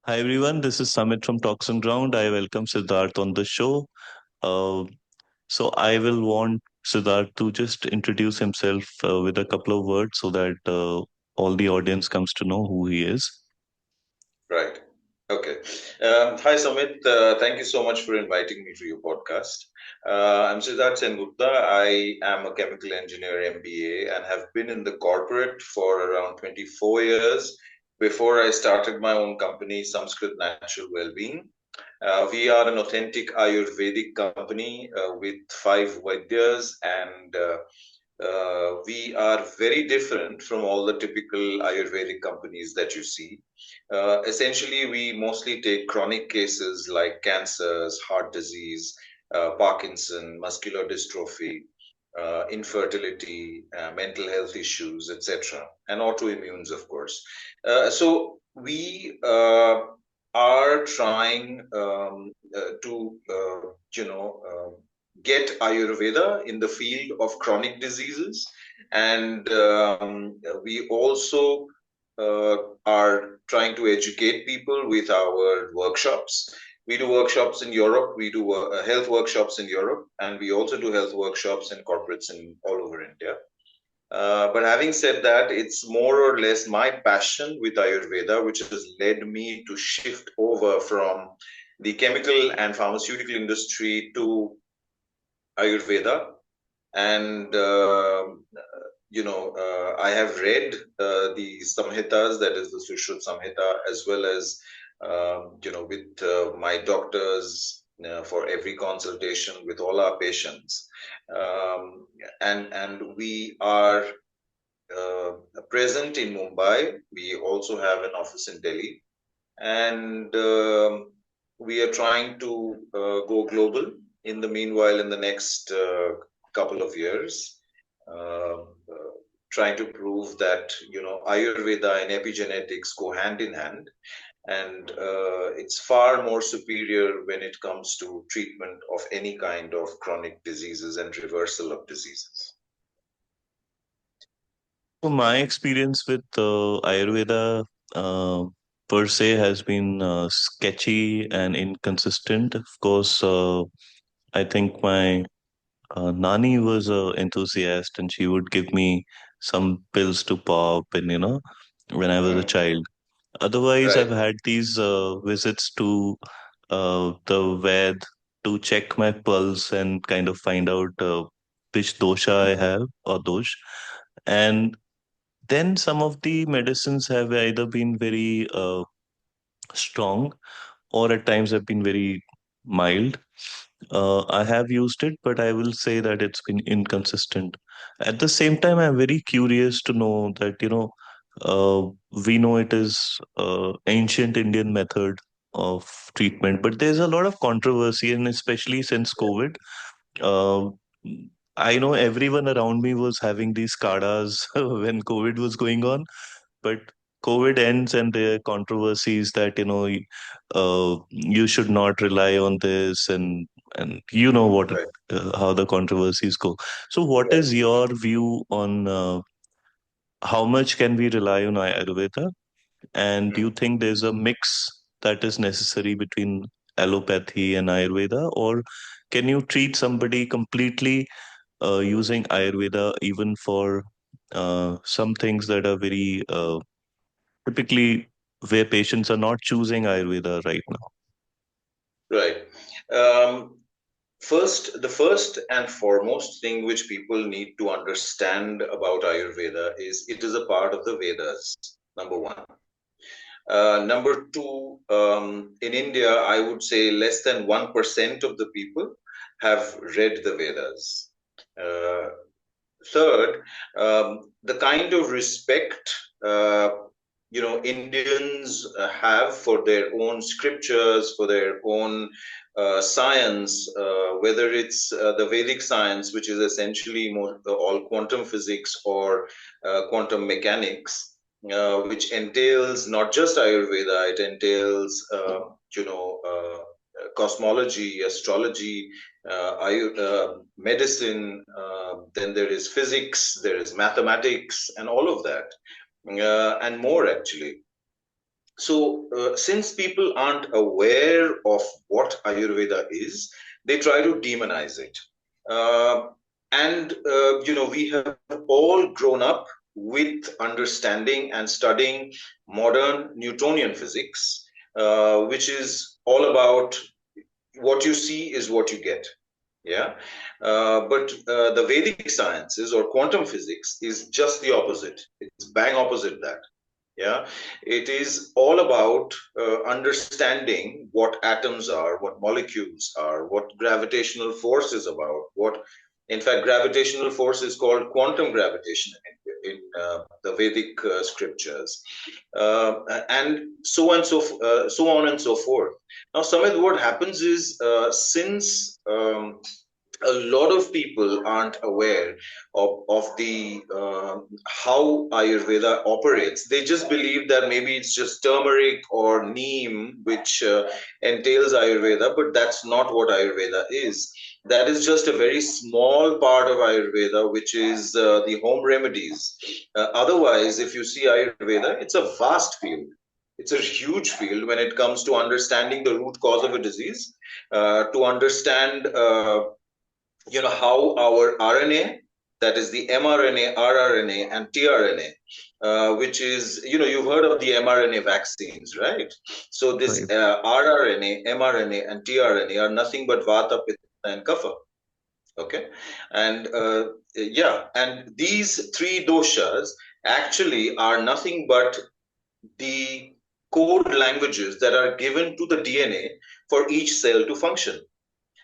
Hi everyone, this is Samit from TalksonGround. I welcome Siddharth on the show. Uh, so I will want Siddharth to just introduce himself with a couple of words so that all the audience comes to know who he is. Right. Okay. Hi, Sumit. Thank you so much for inviting me to your podcast. I'm Siddharth Sengupta. I am a chemical engineer MBA and have been in the corporate for around 24 years before I started my own company, Samskrt Natural Wellbeing. We are an authentic Ayurvedic company with five Vaidyas, and we are very different from all the typical Ayurvedic companies that you see. Essentially, we mostly take chronic cases like cancers, heart disease, Parkinson, muscular dystrophy, infertility, mental health issues, etc., and autoimmunes, of course. So we are trying to get Ayurveda in the field of chronic diseases, and we also are trying to educate people with our workshops. We do workshops in Europe. We do health workshops in Europe, and we also do health workshops in corporates in all over India. But having said that, it's more or less my passion with Ayurveda, which has led me to shift over from the chemical and pharmaceutical industry to Ayurveda. And I have read the Samhitas, that is the Sushruta Samhita, as well as with my doctors for every consultation with all our patients, and we are present in Mumbai. We also have an office in Delhi, and we are trying to go global in the meanwhile in the next couple of years, trying to prove that Ayurveda and epigenetics go hand in hand, and it's far more superior when it comes to treatment of any kind of chronic diseases and reversal of diseases. So my experience with Ayurveda uh, per se has been sketchy and inconsistent. Of course, I think my Nani was a enthusiast and she would give me some pills to pop and when I was a Mm, child. Otherwise, I've right. had these visits to the Ved to check my pulse and kind of find out which dosha I have or dosh. And then some of the medicines have either been very strong or at times have been very mild. I have used it, but I will say that it's been inconsistent. At the same time, I'm very curious to know that, uh, we know it is ancient Indian method of treatment, but there's a lot of controversy, and especially since COVID. Uh, I know everyone around me was having these kadas when COVID was going on, but COVID ends and there are controversies that you should not rely on this, and you know Right. how the controversies go. So, what Right. is your view on how much can we rely on Ayurveda? And do you Mm. think there's a mix that is necessary between allopathy and Ayurveda, or can you treat somebody completely using Ayurveda even for some things that are very typically where patients are not choosing Ayurveda right now? Right. Um, the first and foremost thing which people need to understand about Ayurveda is it is a part of the Vedas, number one. Number two, in India, I would say less than 1% of the people have read the Vedas. Uh, Third, the kind of respect Indians have for their own scriptures, for their own science, whether it's the Vedic science, which is essentially more, all quantum physics or quantum mechanics, which entails not just Ayurveda, it entails cosmology, astrology, medicine, then there is physics, there is mathematics, and all of that, and more actually. Since people aren't aware of what Ayurveda is, they try to demonize it. We have all grown up with understanding and studying modern Newtonian physics, which is all about what you see is what you get. Yeah. But the Vedic sciences or quantum physics is just the opposite. It's bang opposite that. Yeah, it is all about understanding what atoms are, what molecules are, what gravitational force is about. What, in fact, gravitational force is called quantum gravitation in the Vedic scriptures, and so on and so forth. Now, Samit, what happens is since a lot of people aren't aware of the how Ayurveda operates. They just believe that maybe it's just turmeric or neem which entails Ayurveda, but that's not what Ayurveda is. That is just a very small part of Ayurveda, which is the home remedies. Otherwise, if you see Ayurveda, it's a vast field. It's a huge field when it comes to understanding the root cause of a disease, to understand how our RNA, that is the mRNA, rRNA, and tRNA, which is, you've heard of the mRNA vaccines, right? So this Right. rRNA, mRNA, and tRNA are nothing but Vata, Pitta, and Kapha. Okay, and these three doshas actually are nothing but the code languages that are given to the DNA for each cell to function.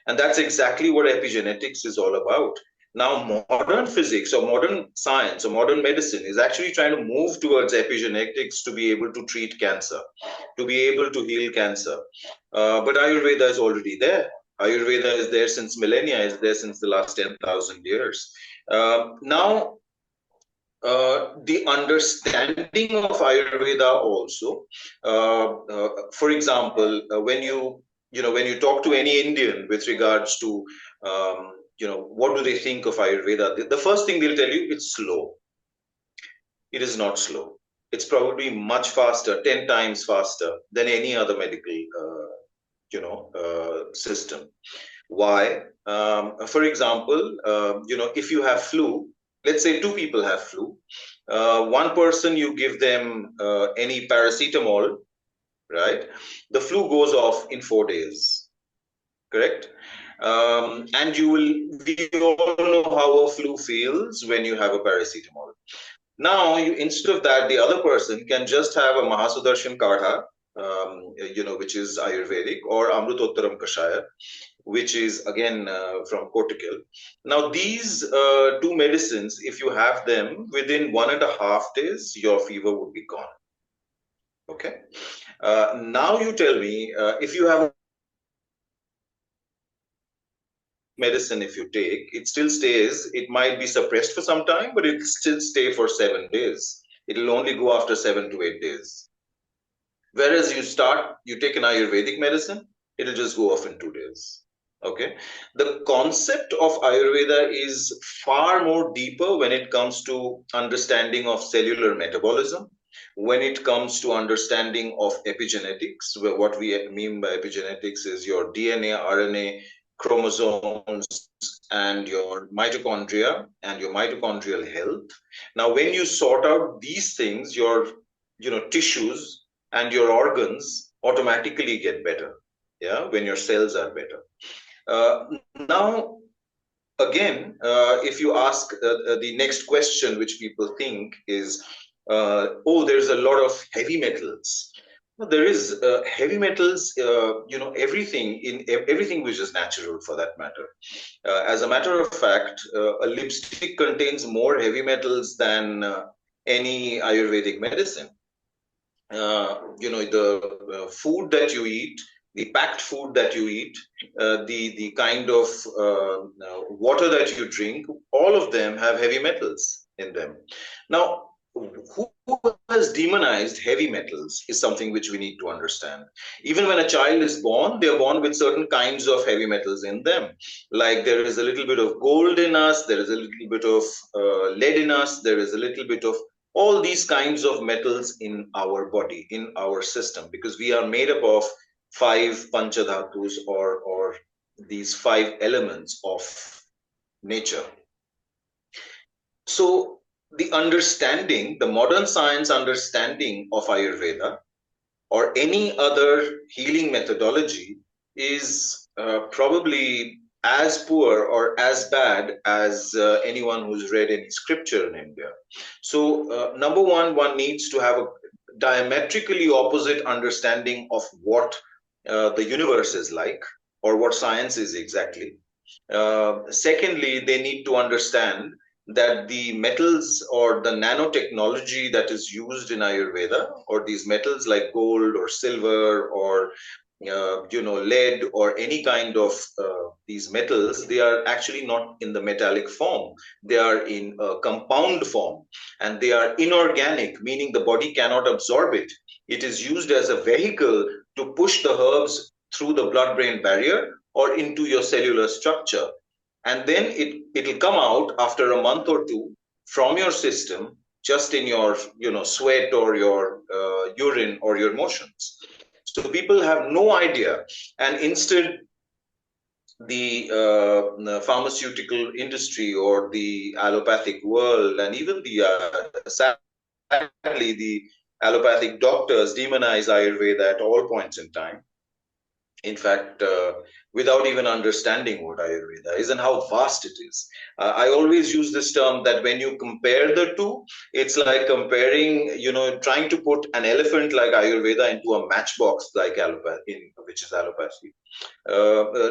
And that's exactly what epigenetics is all about. Now, modern physics or modern science or modern medicine is actually trying to move towards epigenetics to be able to treat cancer, to be able to heal cancer. But Ayurveda is already there. Ayurveda is there since millennia, is there since the last 10,000 years. Now, the understanding of Ayurveda also, for example, when you talk to any Indian with regards to what do they think of Ayurveda, the first thing they'll tell you, it's slow. It is not slow. It's probably much faster, 10 times faster than any other medical system. Why? For example, if you have flu, let's say two people have flu. One person, you give them any paracetamol, right? The flu goes off in 4 days, correct? And we all know how a flu feels when you have a paracetamol. Now, instead of that, the other person can just have a Mahasudarshan Kadha, which is Ayurvedic, or Amrutottaram Kashaya, which is again from cortical. Now, these two medicines, if you have them within 1.5 days, your fever would be gone. Okay. Now you tell me, if you have medicine, if you take, it still stays. It might be suppressed for some time, but it still stay for 7 days. It'll only go after 7 to 8 days. Whereas you take an Ayurvedic medicine, it'll just go off in 2 days. Okay. The concept of Ayurveda is far more deeper when it comes to understanding of cellular metabolism, when it comes to understanding of epigenetics, where what we mean by epigenetics is your DNA, RNA, chromosomes, and your mitochondria and your mitochondrial health. Now, when you sort out these things, your tissues and your organs automatically get better. Yeah, when your cells are better. Now, again, if you ask the next question, which people think is, there's a lot of heavy metals. There is heavy metals, everything which is natural for that matter. As a matter of fact, a lipstick contains more heavy metals than any Ayurvedic medicine. The food that you eat, the packed food that you eat, the kind of water that you drink, all of them have heavy metals in them. Now, who has demonized heavy metals is something which we need to understand. Even when a child is born, they are born with certain kinds of heavy metals in them. Like there is a little bit of gold in us, there is a little bit of lead in us, there is a little bit of all these kinds of metals in our body, in our system, because we are made up of five panchadhatus, or these five elements of nature. So the understanding, the modern science understanding of Ayurveda or any other healing methodology is probably as poor or as bad as anyone who's read any scripture in India. So, number one needs to have a diametrically opposite understanding of what the universe is like, or what science is exactly. Secondly, they need to understand that the metals or the nanotechnology that is used in Ayurveda, or these metals like gold or silver or lead or any kind of these metals, they are actually not in the metallic form. They are in a compound form, and they are inorganic, meaning the body cannot absorb it. It is used as a vehicle to push the herbs through the blood-brain barrier or into your cellular structure, and then it'll come out after a month or two from your system, just in your sweat or your urine or your motions. So people have no idea, and instead the pharmaceutical industry or the allopathic world, and even the sadly the allopathic doctors demonize Ayurveda at all points in time, in fact, without even understanding what Ayurveda is and how vast it is. I always use this term that when you compare the two, it's like comparing, trying to put an elephant like Ayurveda into a matchbox like allopathy, which is allopathy.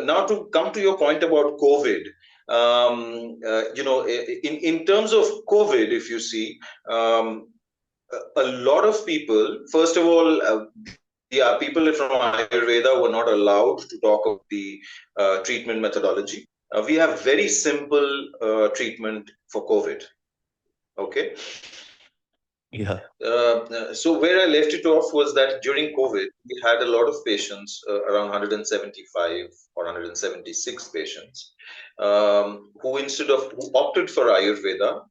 Now, to come to your point about COVID, in terms of COVID, if you see, a lot of people, first of all, the people from Ayurveda were not allowed to talk about the treatment methodology. We have very simple treatment for COVID. Okay. Yeah. So where I left it off was that during COVID, we had a lot of patients, around 175 or 176 patients, who opted for Ayurveda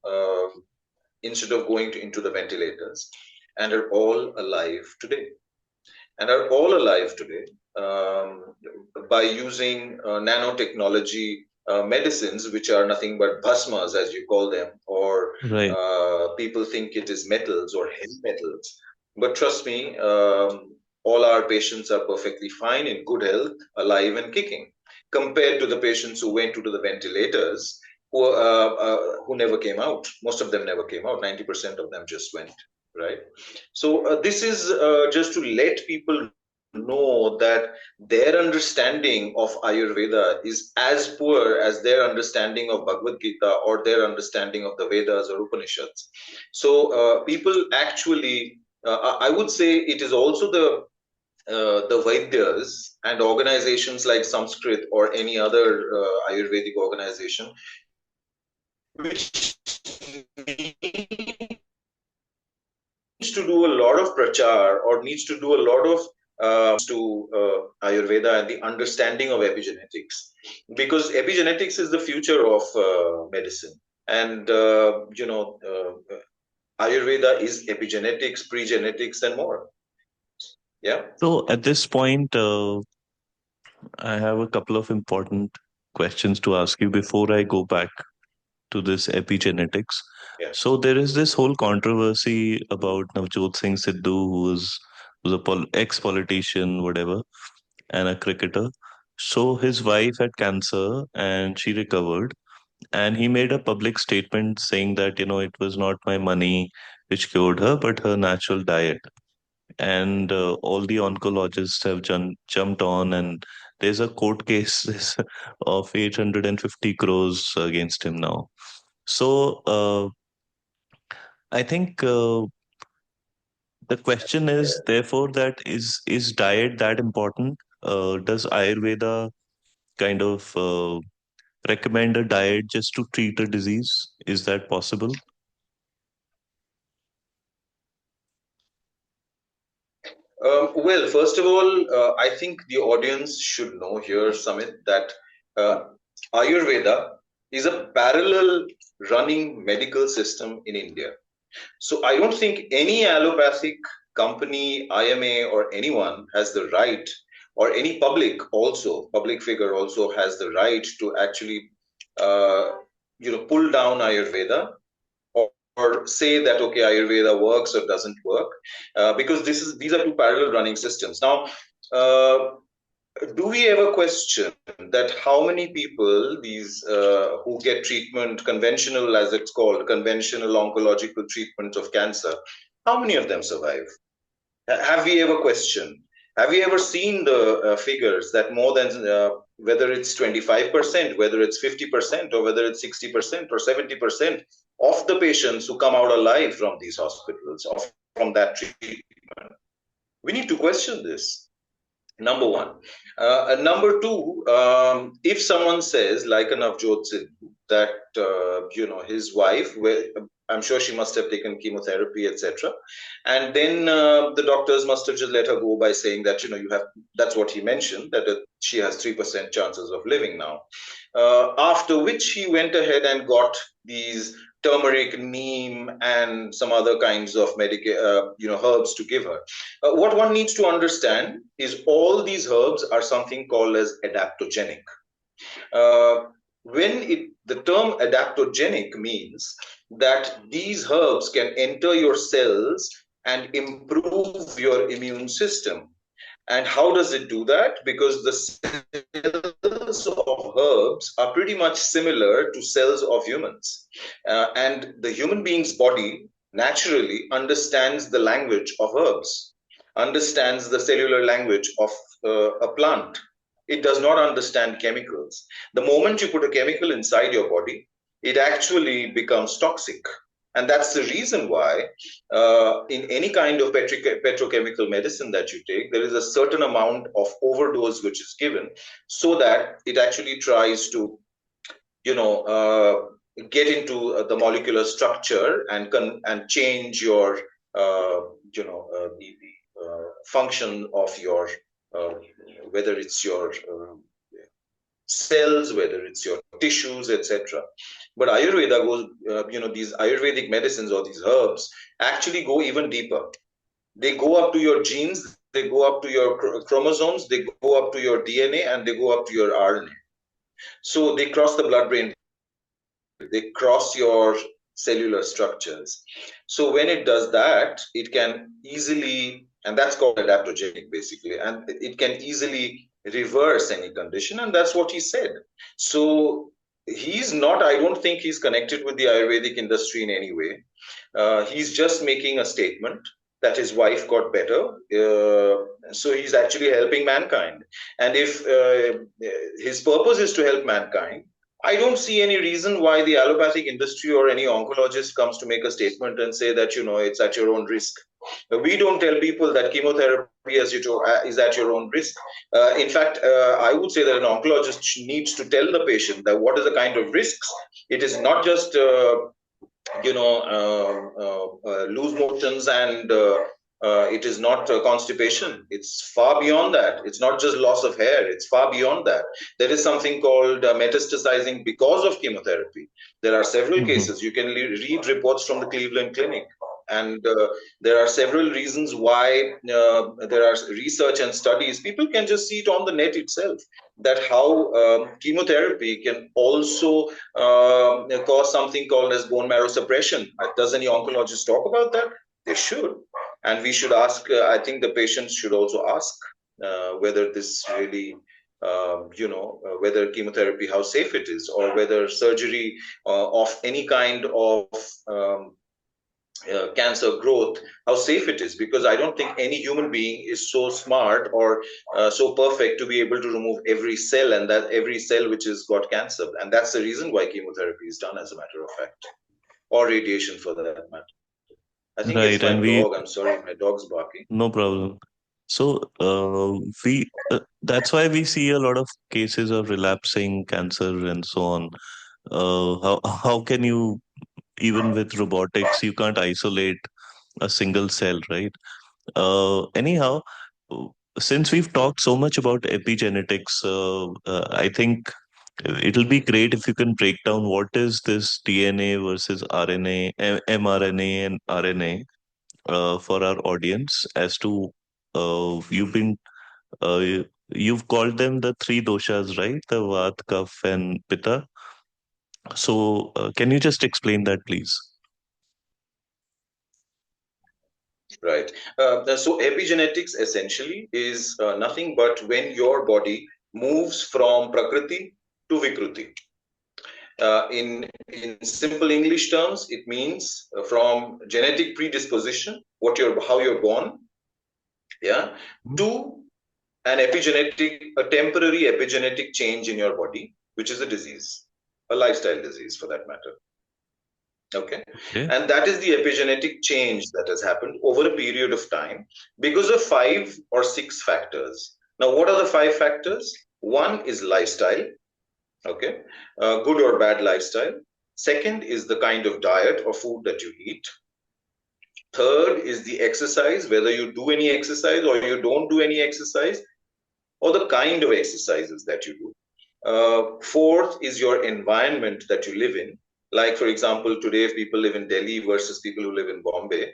instead of going into the ventilators, and are all alive today. And are all alive today by using nanotechnology medicines, which are nothing but bhasmas, as you call them, or Right. people think it is metals or heavy metals. But trust me, all our patients are perfectly fine, in good health, alive and kicking, compared to the patients who went to the ventilators, who never came out. Most of them never came out. 90% of them just went. Right. So this is just to let people know that their understanding of Ayurveda is as poor as their understanding of Bhagavad Gita or their understanding of the Vedas or Upanishads. So people actually, I would say, it is also the Vaidyas and organizations like Samskrt or any other Ayurvedic organization, which needs to do a lot of prachar, or needs to do a lot of Ayurveda and the understanding of epigenetics, because epigenetics is the future of medicine, and Ayurveda is epigenetics, pregenetics, and more. Yeah. So at this point, I have a couple of important questions to ask you before I go back to this epigenetics. Yeah. So there is this whole controversy about Navjot Singh Sidhu, who's a ex-politician, whatever, and a cricketer. So his wife had cancer and she recovered, and he made a public statement saying that, it was not my money which cured her, but her natural diet. And all the oncologists have jumped on, and there's a court case of 850 crores against him now. So I think the question is therefore that is diet that important? Does Ayurveda kind of recommend a diet just to treat a disease? Is that possible? Well, first of all, I think the audience should know here, Samit, that uh, Ayurveda is a parallel running medical system in India. So I don't think any allopathic company, IMA, or anyone has the right, or any public figure also has the right to actually, uh, pull down Ayurveda, or say that okay, Ayurveda works or doesn't work, because these are two parallel running systems. Now, uh, do we ever question that how many people these who get treatment, conventional as it's called, conventional oncological treatment of cancer, how many of them survive? Have we ever questioned? Have we ever seen the figures that more than whether it's 25%, whether it's 50%, or whether it's 60% or 70% of the patients who come out alive from these hospitals or from that treatment? We need to question this. Number one. Number two, if someone says, like an Navjot Sidhu, that his wife, I'm sure she must have taken chemotherapy, etc., and then the doctors must have just let her go by saying that you have. That's what he mentioned, that she has 3% chances of living now. After which he went ahead and got these turmeric, neem, and some other kinds of herbs to give her. What one needs to understand is all these herbs are something called as adaptogenic. Uh, the term adaptogenic means that these herbs can enter your cells and improve your immune system. And how does it do that? Because the cells of herbs are pretty much similar to cells of humans. And the human being's body naturally understands the language of herbs, understands the cellular language of a plant. It does not understand chemicals. The moment you put a chemical inside your body, it actually becomes toxic. And that's the reason why in any kind of petrochemical medicine that you take, there is a certain amount of overdose which is given so that it actually tries to, get into the molecular structure and change your, the function of your, uh, whether it's your cells, whether it's your tissues, etc. But Ayurveda goes, these Ayurvedic medicines or these herbs actually go even deeper. They go up to your genes, they go up to your chromosomes, they go up to your DNA, and they go up to your RNA. So they cross the blood-brain, they cross your cellular structures. So when it does that, it can easily, and that's called adaptogenic basically, and it can easily reverse any condition, and that's what he said. So he's not, I don't think he's connected with the Ayurvedic industry in any way. He's just making a statement that his wife got better. So he's actually helping mankind. And if his purpose is to help mankind, I don't see any reason why the allopathic industry or any oncologist comes to make a statement and say that, it's at your own risk. We don't tell people that chemotherapy is at your own risk. In fact, I would say that an oncologist needs to tell the patient that what is the kind of risks. It is not just loose motions, and it is not constipation. It's far beyond that. It's not just loss of hair. It's far beyond that. There is something called metastasizing because of chemotherapy. There are several Mm-hmm. cases. You can read reports from the Cleveland Clinic. And there are several reasons why there are research and studies. People can just see it on the net itself, that how chemotherapy can also cause something called as bone marrow suppression. Does any oncologist talk about that? They should. And we should ask, I think the patients should also ask whether this really, whether chemotherapy, how safe it is, or whether surgery of any kind of cancer growth, how safe it is, because I don't think any human being is so smart or so perfect to be able to remove every cell, and that every cell which has got cancer. And that's the reason why chemotherapy is done, as a matter of fact, or radiation for that matter. I think it's Right, my and we dog. I'm sorry, my dog's barking. no problem. So we that's why we see a lot of cases of relapsing cancer and so on. How can you, even with robotics, you can't isolate a single cell, right? Anyhow, uh, since we've talked so much about epigenetics, I think It'll be great if you can break down what is this DNA versus RNA, mRNA and RNA for our audience as to uh, you've called them the three doshas, right? The Vat, Kaph, and Pitta. So can you just explain that, please? Right. So epigenetics essentially is nothing but when your body moves from Prakriti to Vikruti. In simple English terms, it means from genetic predisposition, how you're born, yeah, to a temporary epigenetic change in your body, which is a disease, a lifestyle disease for that matter. Okay. Okay. And that is the epigenetic change that has happened over a period of time because of 5 or 6 factors. Now, what are the 5 factors? One is lifestyle, okay, good or bad lifestyle. Second is the kind of diet or food that you eat. Third is the exercise, whether you do any exercise or you don't do any exercise, or the kind of exercises that you do. Fourth is your environment that you live in. Like, for example, today, if people live in Delhi versus people who live in Bombay,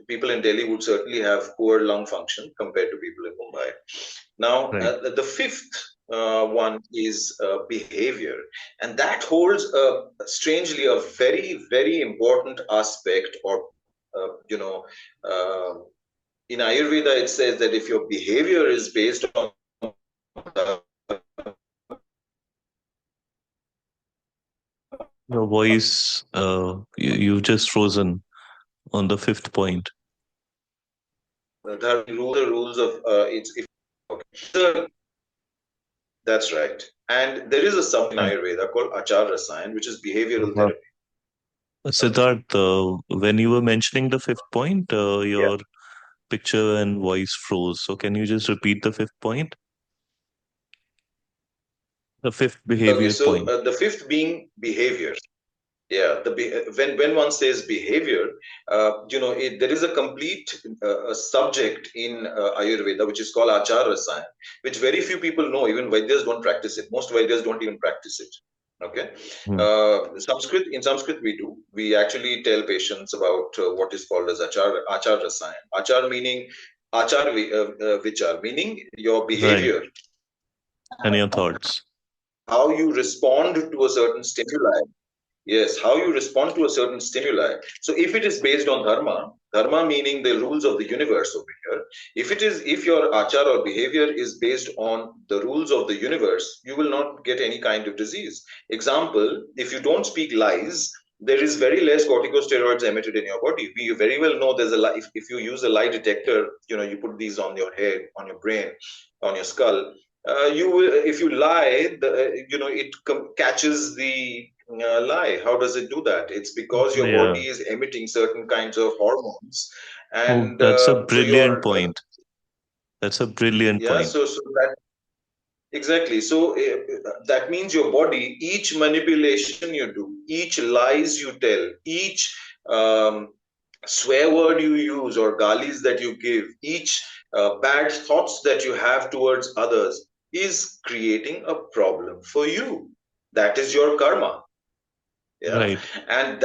people in Delhi would certainly have poor lung function compared to people in Mumbai. Now, Right. the fifth one is behavior, and that holds strangely a very, very important aspect, or uh, you know, uh, in Ayurveda, it says that if your behavior is based on Your voice, you've just frozen on the fifth point. the rules of it's if okay. That's right. And there is a sub in And Ayurveda called Achar Rasayan, which is behavioral uh, therapy. Okay. Siddharth, when you were mentioning the fifth point, Yeah. your picture and voice froze. So can you just repeat the fifth point? The fifth Okay. behavior So point. the fifth being behavior. Yeah, when one says behavior, there is a complete subject in Ayurveda which is called Achar Rasayan, which very few people know. Even Vaidyas don't practice it. Most Vaidyas don't even practice it. Okay, Hmm. Sanskrit we do. We actually tell patients about what is called as Achar Rasayan. Achar meaning Vichar, meaning your Right. behavior, And your thoughts. how you respond to a certain stimuli. Yes, how you respond to a certain stimuli. So if it is based on dharma meaning the rules of the universe over here, if your achar or behavior is based on the rules of the universe, you will not get any kind of disease. Example, if you don't speak lies, there is very less corticosteroids emitted in your body. We very well know there's a lie. If you use a lie detector, you put these on your head, on your brain, on your skull. You will, if you lie, it catches the lie. How does it do that? It's because your Yeah. body is emitting certain kinds of hormones, Oh, and that's a so brilliant your point. That's a brilliant yeah. point. So that exactly. So that means your body, each manipulation you do, each lies you tell, each swear word you use or galis that you give, each bad thoughts that you have towards others is creating a problem for you. That is your karma. Yeah. Right. And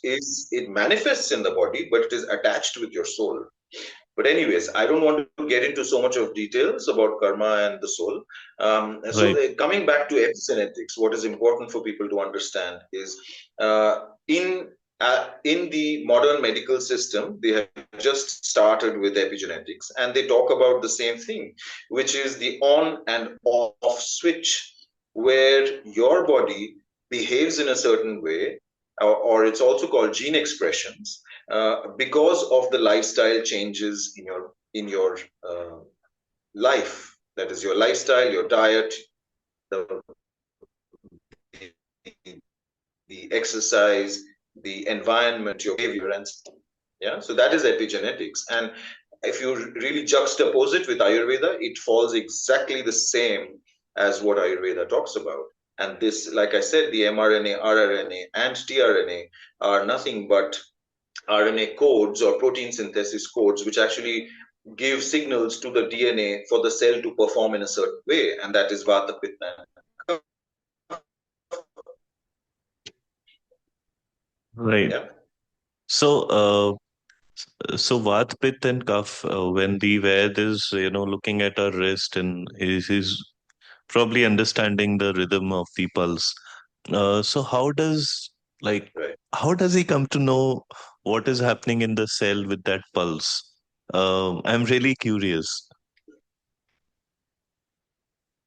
it manifests in the body, but it is attached with your soul. But anyways, I don't want to get into so much of details about karma and the soul. Right. Coming back to epigenetics, what is important for people to understand is in the modern medical system, they have just started with epigenetics, and they talk about the same thing, which is the on and off switch, where your body behaves in a certain way, or it's also called gene expressions, because of the lifestyle changes in your life. That is your lifestyle, your diet, the, the exercise, the environment, your behavior, and yeah. So that is epigenetics, and if you really juxtapose it with Ayurveda, it falls exactly the same as what Ayurveda talks about. And this, like I said, the mRNA, rRNA, and tRNA are nothing but RNA codes or protein synthesis codes, which actually give signals to the DNA for the cell to perform in a certain way, and that is Vata, Pitta, and Right. yeah. So, so Vat, Pitta, and Kaph, when the Ved is, looking at our wrist and he's probably understanding the rhythm of the pulse. So like, Right. how does he come to know what is happening in the cell with that pulse? I'm really curious.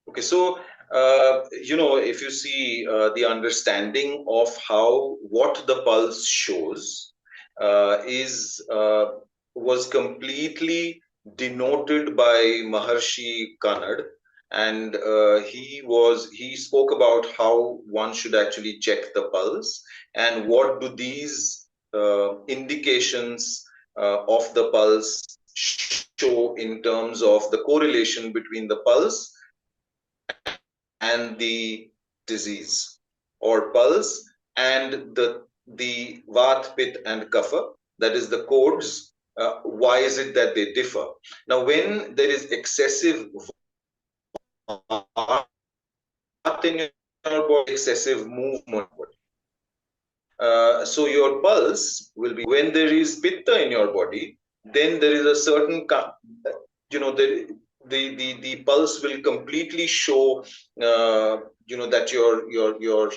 Okay, so if you see the understanding of how what the pulse shows is was completely denoted by Maharshi Kanad, and he spoke about how one should actually check the pulse and what do these indications of the pulse show in terms of the correlation between the pulse and the disease, or pulse and the vat, pit, and kapha, that is the codes. Why is it that they differ? Now, when there is excessive vat in your body, excessive movement, so your pulse will be, when there is pitta in your body, then there is a certain the pulse will completely show that your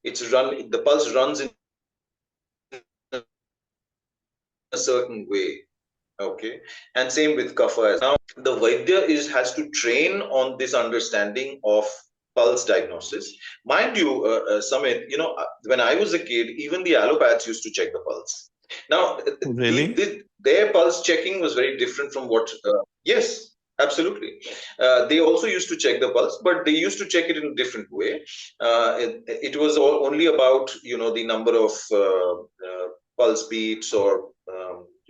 it's run the pulse runs in a certain way. Okay, and same with kapha. Now the vaidya has to train on this understanding of pulse diagnosis. Mind you, Samit, when I was a kid, even the allopaths used to check the pulse. Now Really? their pulse checking was very different from what yes, absolutely. They also used to check the pulse, but they used to check it in a different way. It was only about the number of pulse beats, or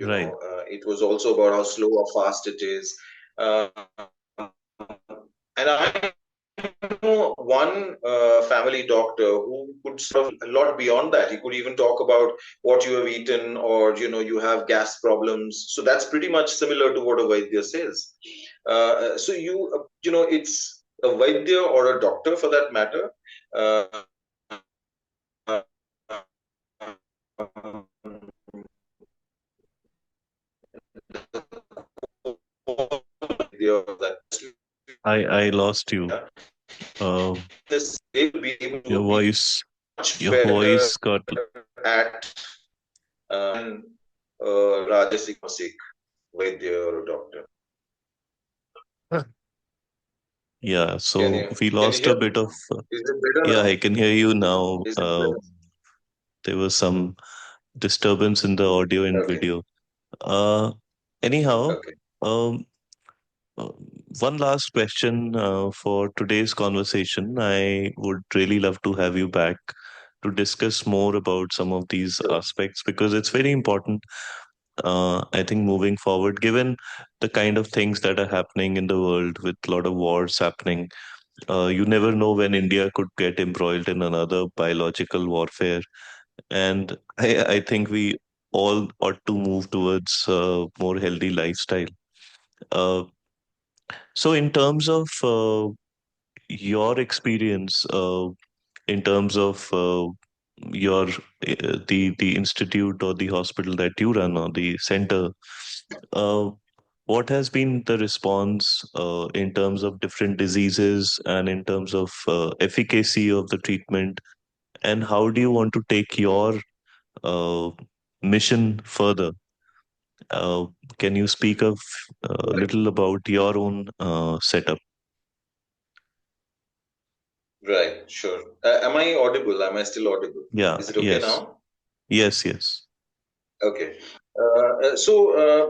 Right. it was also about how slow or fast it is. Uh, and I know one family doctor who could sort of a lot beyond that. He could even talk about what you have eaten, or you have gas problems. So that's pretty much similar to what a Vaidya says. So it's a Vaidya or a doctor for that matter. Uh, I lost you. Uh, this they will be able your to be voice, much your better voice got. at Rajasic Vaidya or a doctor. Yeah, so we Can you lost a hear bit me of. now? Is it better Yeah, I now? can hear you now. Is it better? There was some disturbance in the audio and Okay. video. Uh, anyhow, Okay. um, uh, one last question for today's conversation. I would really love to have you back to discuss more about some of these Sure. aspects because it's very important. I think moving forward, given the kind of things that are happening in the world with a lot of wars happening, you never know when India could get embroiled in another biological warfare. And I think we all ought to move towards a more healthy lifestyle. Uh, so, in terms of your experience, in terms of your the institute or the hospital that you run or the center, uh, what has been the response in terms of different diseases and in terms of efficacy of the treatment? And how do you want to take your uh, mission further? Uh, can you speak a Right. little about your own setup? Right. Sure. Am I audible? Am I still audible? Yeah, Is it okay yes, now? yes, yes. Okay.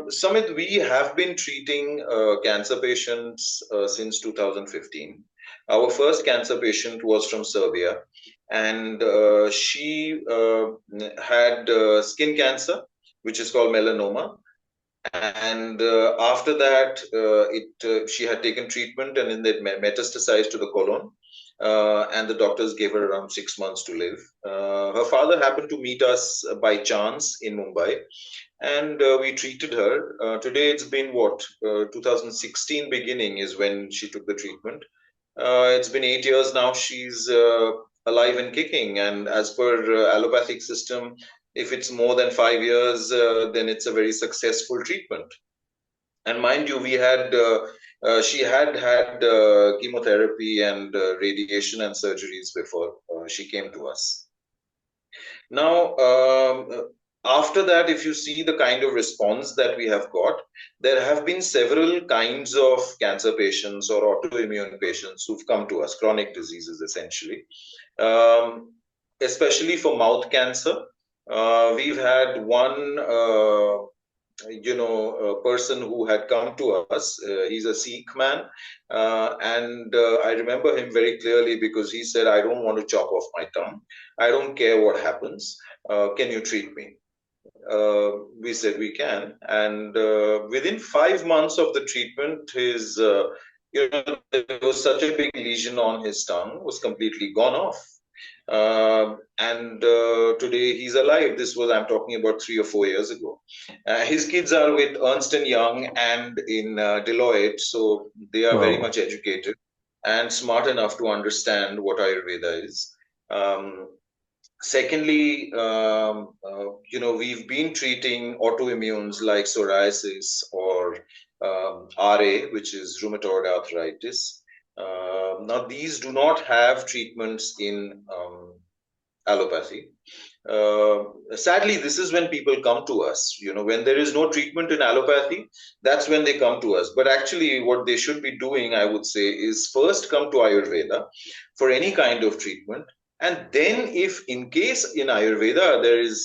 Samit, we have been treating cancer patients since 2015. Our first cancer patient was from Serbia, and she had skin cancer, which is called melanoma. And after that, she had taken treatment, and then it metastasized to the colon. And the doctors gave her around 6 months to live. Her father happened to meet us by chance in Mumbai, and we treated her. Today it's been what, 2016 beginning is when she took the treatment. It's been 8 years now. She's alive and kicking. And as per allopathic system, if it's more than 5 years, then it's a very successful treatment. And mind you, she had chemotherapy and radiation and surgeries before she came to us. Now, after that, if you see the kind of response that we have got, there have been several kinds of cancer patients or autoimmune patients who've come to us, chronic diseases essentially, um, especially for mouth cancer. We've had one, a person who had come to us. He's a Sikh man, and I remember him very clearly because he said, "I don't want to chop off my tongue. I don't care what happens. Can you treat me?" We said we can, and within 5 months of the treatment, there was such a big lesion on his tongue was completely gone off. And today he's alive. This was, I'm talking about 3 or 4 years ago. His kids are with Ernst and Young and in Deloitte, so they are very Wow. much educated and smart enough to understand what Ayurveda is. Secondly, we've been treating autoimmunes like psoriasis or RA, which is rheumatoid arthritis. Now, these do not have treatments in allopathy. Sadly, this is when people come to us. When there is no treatment in allopathy, that's when they come to us. But actually, what they should be doing, I would say, is first come to Ayurveda for any kind of treatment. And then, if in case in Ayurveda there is,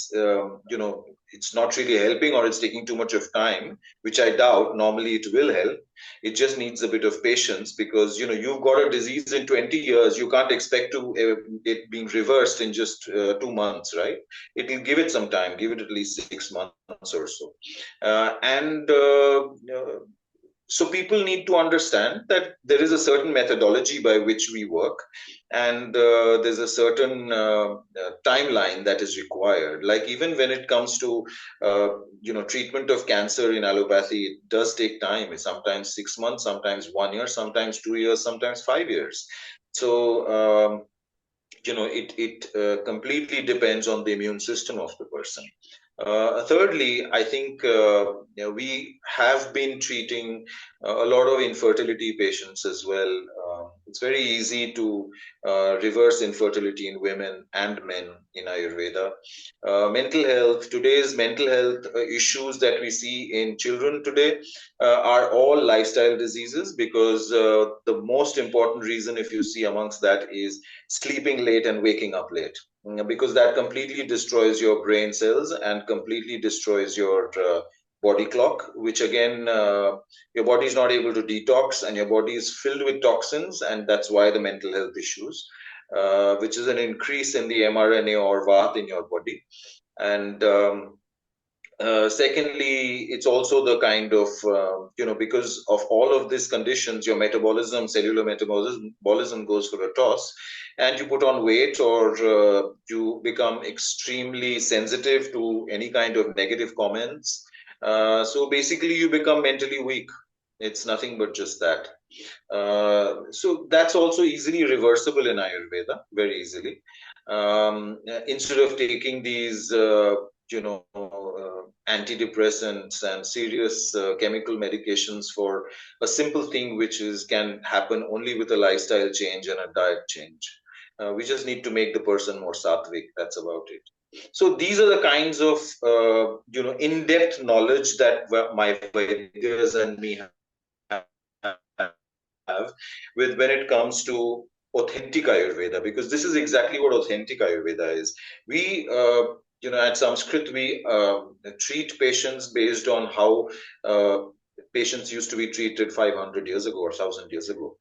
it's not really helping or it's taking too much of time, which I doubt, normally it will help. It just needs a bit of patience because you've got a disease in 20 years. You can't expect to it being reversed in just 2 months, right? It will give it some time. Give it at least 6 months or so, and so people need to understand that there is a certain methodology by which we work, and there's a certain timeline that is required. Like even when it comes to treatment of cancer in allopathy, it does take time. It's sometimes 6 months, sometimes 1 year, sometimes 2 years, sometimes 5 years. So it completely depends on the immune system of the person. Thirdly, I think we have been treating a lot of infertility patients as well. It's very easy to reverse infertility in women and men in Ayurveda. Mental health, today's mental health issues that we see in children today are all lifestyle diseases because the most important reason, if you see amongst that, is sleeping late and waking up late, because that completely destroys your brain cells and completely destroys your body clock, which again, your body is not able to detox and your body is filled with toxins, and that's why the mental health issues, which is an increase in the mRNA or VAT in your body. And secondly, it's also the kind of, because of all of these conditions, your metabolism, cellular metabolism goes for a toss, and you put on weight or you become extremely sensitive to any kind of negative comments. So basically, you become mentally weak. It's nothing but just that. So that's also easily reversible in Ayurveda, very easily. Instead of taking these, antidepressants and serious chemical medications for a simple thing, which can happen only with a lifestyle change and a diet change. We just need to make the person more sattvic. That's about it. So these are the kinds of in-depth knowledge that my Vaidyas and me have with when it comes to authentic Ayurveda, because this is exactly what authentic Ayurveda is. We, at Samskrt, we treat patients based on how patients used to be treated 500 years ago or 1,000 years ago.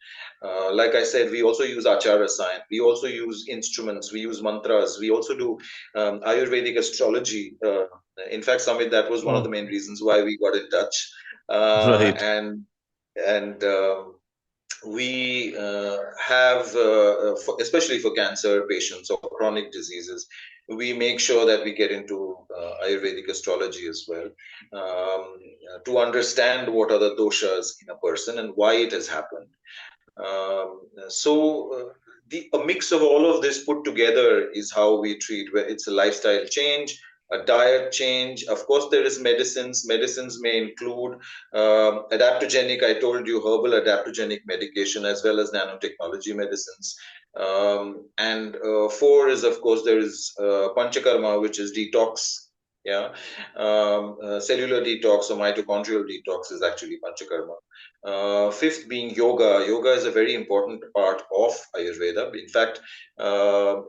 Like I said, we also use Achara science. We also use instruments. We use mantras. We also do Ayurvedic astrology. In fact, Samit, that was one of the Oh, main reasons why we got in touch. right. And we have, especially for cancer patients or chronic diseases, we make sure that we get into Ayurvedic astrology as well, to understand what are the doshas in a person and why it has happened. A mix of all of this put together is how we treat. Where it's a lifestyle change, a diet change. Of course, there is medicines. Medicines may include adaptogenic. I told you herbal adaptogenic medication as well as nanotechnology medicines. And four is, of course, there is panchakarma, which is detox. Yeah, cellular detox or mitochondrial detox is actually panchakarma. Fifth being yoga. Yoga is a very important part of Ayurveda. In fact,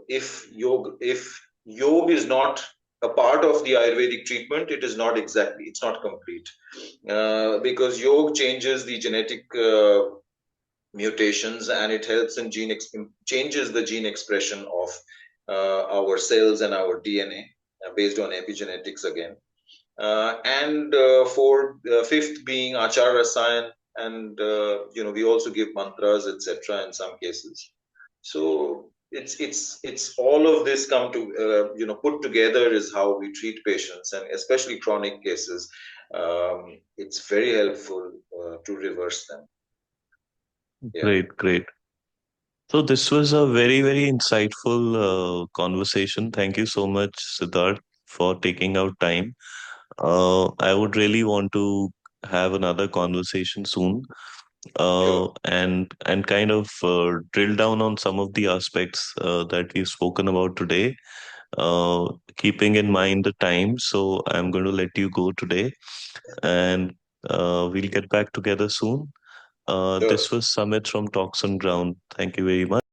if yoga is not a part of the Ayurvedic treatment, it is not exactly, it's not complete. Because yoga changes the genetic mutations, and it helps in changes the gene expression of our cells and our DNA based on epigenetics again. And for fifth being Achar Rasayan, and we also give mantras, etc. in some cases. So it's all of this come to put together is how we treat patients, and especially chronic cases. It's very helpful to reverse them. Yeah. Great, great. So this was a very, very insightful conversation. Thank you so much, Siddharth, for taking out time. I would really want to have another conversation soon, Sure. and kind of drill down on some of the aspects that we've spoken about today, keeping in mind the time. So I'm going to let you go today, and we'll get back together soon. This Sure. was Summit from Talks on Ground. Thank you very much.